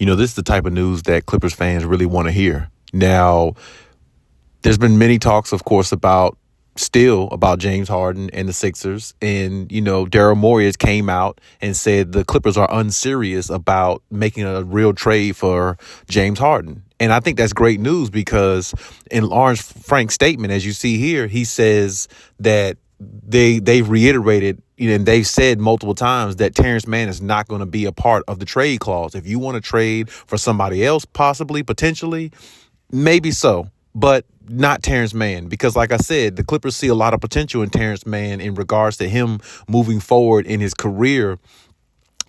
this is the type of news that Clippers fans really want to hear. Now, there's been many talks, of course, about James Harden and the Sixers. And, Daryl Morey came out and said the Clippers are unserious about making a real trade for James Harden. And I think that's great news because in Lawrence Frank's statement, as you see here, he says that they've reiterated and they've said multiple times that Terrence Mann is not going to be a part of the trade clause. If you want to trade for somebody else, possibly, potentially, maybe so, but not Terrence Mann, because like I said, the Clippers see a lot of potential in Terrence Mann in regards to him moving forward in his career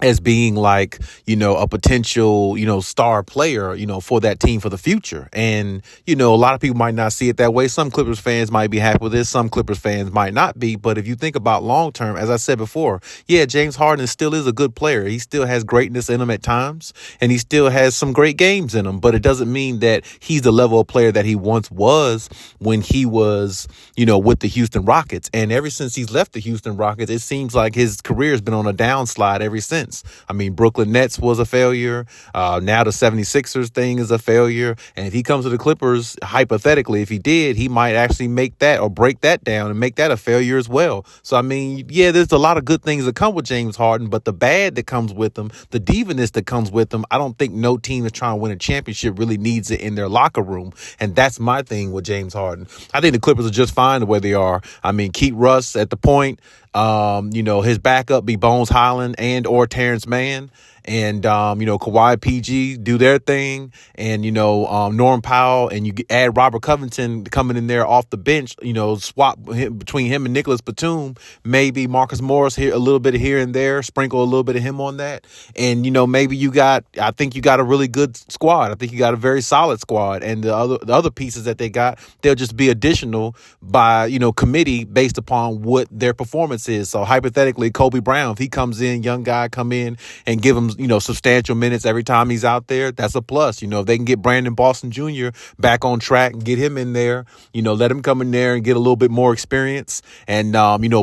as being like, a potential, star player, for that team for the future. And, a lot of people might not see it that way. Some Clippers fans might be happy with this. Some Clippers fans might not be. But if you think about long term, as I said before, yeah, James Harden still is a good player. He still has greatness in him at times, and he still has some great games in him. But it doesn't mean that he's the level of player that he once was when he was, with the Houston Rockets. And ever since he's left the Houston Rockets, it seems like his career has been on a downslide ever since. I mean, Brooklyn Nets was a failure. Now the 76ers thing is a failure. And if he comes to the Clippers, hypothetically, if he did, he might actually make that or break that down and make that a failure as well. So, I mean, yeah, there's a lot of good things that come with James Harden, but the bad that comes with him, the divaness that comes with him, I don't think no team that's trying to win a championship really needs it in their locker room. And that's my thing with James Harden. I think the Clippers are just fine the way they are. I mean, keep Russ at the point. His backup be Bones Highland and or Terrence Mann. And, Kawhi PG do their thing. And, Norm Powell, and you add Robert Covington coming in there off the bench, swap between him and Nicholas Batum, maybe Marcus Morris here, a little bit here and there, sprinkle a little bit of him on that. And, maybe I think you got a really good squad. I think you got a very solid squad. And the other pieces that they got, they'll just be additional by, committee based upon what their performance is. So hypothetically, Kobe Brown, if he comes in, young guy come in and give him substantial minutes every time he's out there, that's a plus. If they can get Brandon Boston Jr. back on track and get him in there, let him come in there and get a little bit more experience and,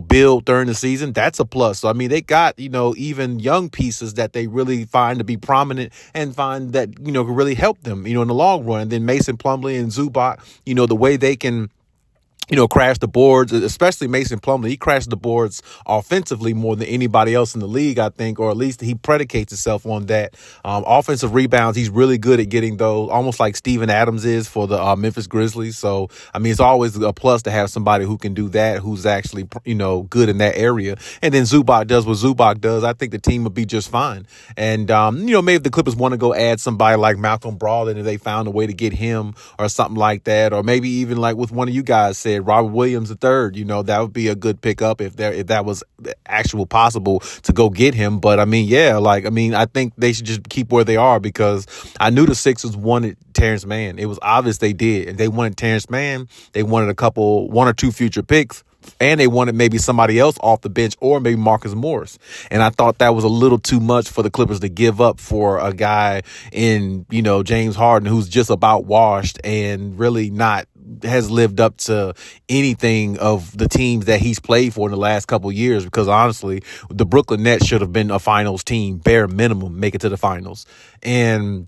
build during the season, that's a plus. So, I mean, they got, even young pieces that they really find to be prominent and find that, can really help them, in the long run. And then Mason Plumlee and Zubac, the way they can crash the boards, especially Mason Plumlee. He crashed the boards offensively more than anybody else in the league, I think, or at least he predicates himself on that. Offensive rebounds, he's really good at getting those, almost like Steven Adams is for the Memphis Grizzlies. So, I mean, it's always a plus to have somebody who can do that, who's actually, good in that area. And then Zubac does what Zubac does. I think the team would be just fine. And, maybe if the Clippers want to go add somebody like Malcolm Brogdon, if they found a way to get him or something like that, or maybe even like with one of you guys said, Robert Williams III, that would be a good pickup if that was actual possible to go get him. But I mean, yeah, I think they should just keep where they are because I knew the Sixers wanted Terrence Mann. It was obvious they did. And they wanted Terrence Mann. They wanted one or two future picks. And they wanted maybe somebody else off the bench or maybe Marcus Morris. And I thought that was a little too much for the Clippers to give up for a guy in, James Harden, who's just about washed and really has lived up to anything of the teams that he's played for in the last couple of years. Because honestly, the Brooklyn Nets should have been a finals team, bare minimum, make it to the finals. And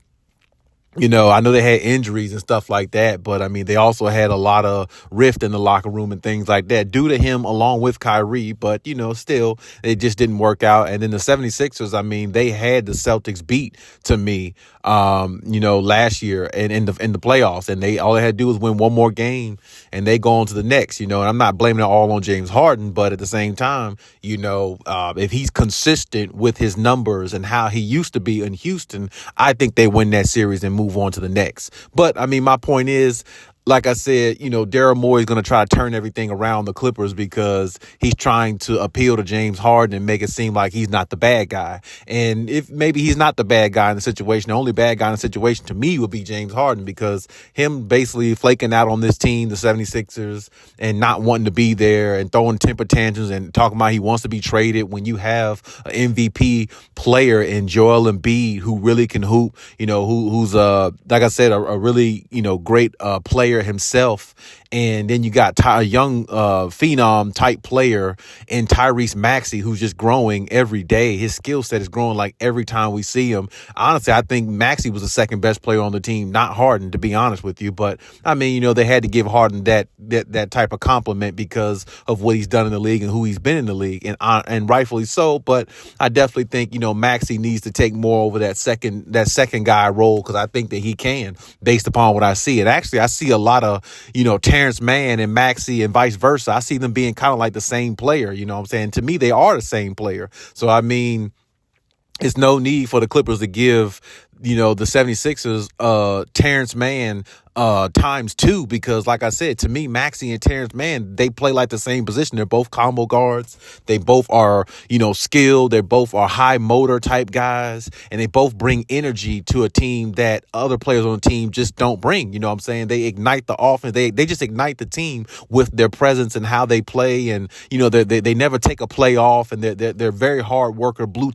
I know they had injuries and stuff like that, but I mean, they also had a lot of rift in the locker room and things like that due to him along with Kyrie. But, still, it just didn't work out. And then the 76ers, I mean, they had the Celtics beat to me, last year and in the playoffs. And all they had to do was win one more game and they go on to the next, and I'm not blaming it all on James Harden, but at the same time, if he's consistent with his numbers and how he used to be in Houston, I think they win that series and move on to the next. But I mean, my point is, like I said, Daryl Morey is going to try to turn everything around the Clippers because he's trying to appeal to James Harden and make it seem like he's not the bad guy. And if maybe he's not the bad guy in the situation, the only bad guy in the situation to me would be James Harden because him basically flaking out on this team, the 76ers, and not wanting to be there and throwing temper tantrums and talking about he wants to be traded when you have an MVP player in Joel Embiid who really can hoop, who's like I said, a really, great player himself And then you got a young phenom type player in Tyrese Maxey, who's just growing every day. His skill set is growing like every time we see him. Honestly, I think Maxey was the second best player on the team, not Harden, to be honest with you. But I mean, they had to give Harden that type of compliment because of what he's done in the league and who he's been in the league, and rightfully so. But I definitely think Maxey needs to take more over that second guy role, because I think that he can, based upon what I see. And actually, I see a lot of Terrence Mann and Maxey and vice versa. I see them being kind of like the same player. You know what I'm saying? To me, they are the same player. So I mean, it's no need for the Clippers to give, the 76ers Terrence Mann times two, because like I said, to me, Maxey and Terrence Mann, they play like the same position. They're both combo guards. They both are, skilled. They both are high motor type guys, and they both bring energy to a team that other players on the team just don't bring. You know what I'm saying? They ignite the offense. They just ignite the team with their presence and how they play, and they never take a play off, and they're very hard worker, blue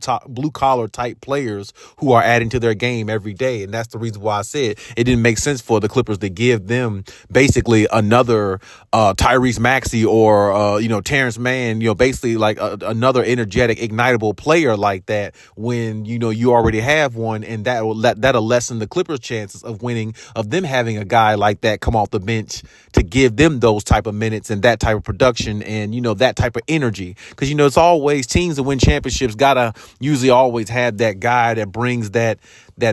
collar type players who are adding to their game every day. And that's the reason why I said it didn't make sense for the Clippers to give them basically another Tyrese Maxey or Terrence Mann, basically like another energetic, ignitable player like that, when you already have one, and that'll lessen the Clippers' chances of winning, of them having a guy like that come off the bench to give them those type of minutes and that type of production and that type of energy. Because it's always teams that win championships gotta usually always have that guy that brings that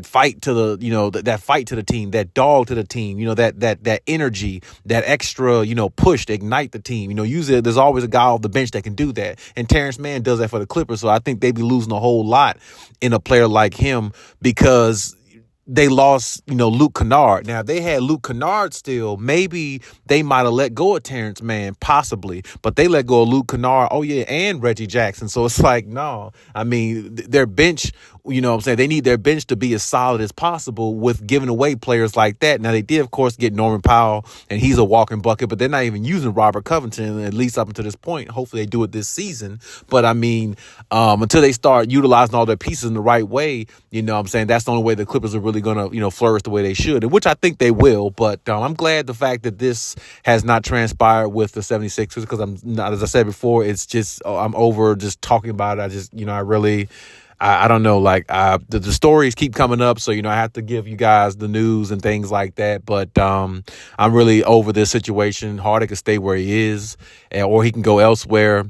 fight to the that fight to the team, that dog to the team, that energy, that extra push to ignite the team. Usually there's always a guy off the bench that can do that, and Terrence Mann does that for the Clippers. So I think they'd be losing a whole lot in a player like him, because they lost, Luke Kennard. Now, if they had Luke Kennard still, maybe they might have let go of Terrence Mann, possibly. But they let go of Luke Kennard, and Reggie Jackson. So it's like, no. I mean, their bench, what I'm saying, they need their bench to be as solid as possible with giving away players like that. Now, they did, of course, get Norman Powell, and he's a walking bucket, but they're not even using Robert Covington, at least up until this point. Hopefully they do it this season. But, I mean, until they start utilizing all their pieces in the right way, that's the only way the Clippers are really going to, flourish the way they should, which I think they will. But I'm glad the fact that this has not transpired with the 76ers, because I'm not, as I said before, it's just, I'm over just talking about it. I just, I don't know, like the stories keep coming up. So, I have to give you guys the news and things like that. But I'm really over this situation. Harden can stay where he is, or he can go elsewhere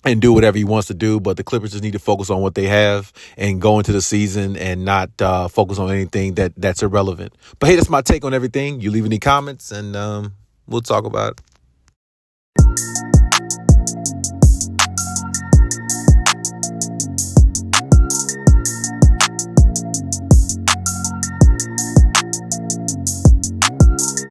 and do whatever he wants to do. But the Clippers just need to focus on what they have and go into the season and not focus on anything that's irrelevant. But hey, that's my take on everything. You leave any comments, and we'll talk about it.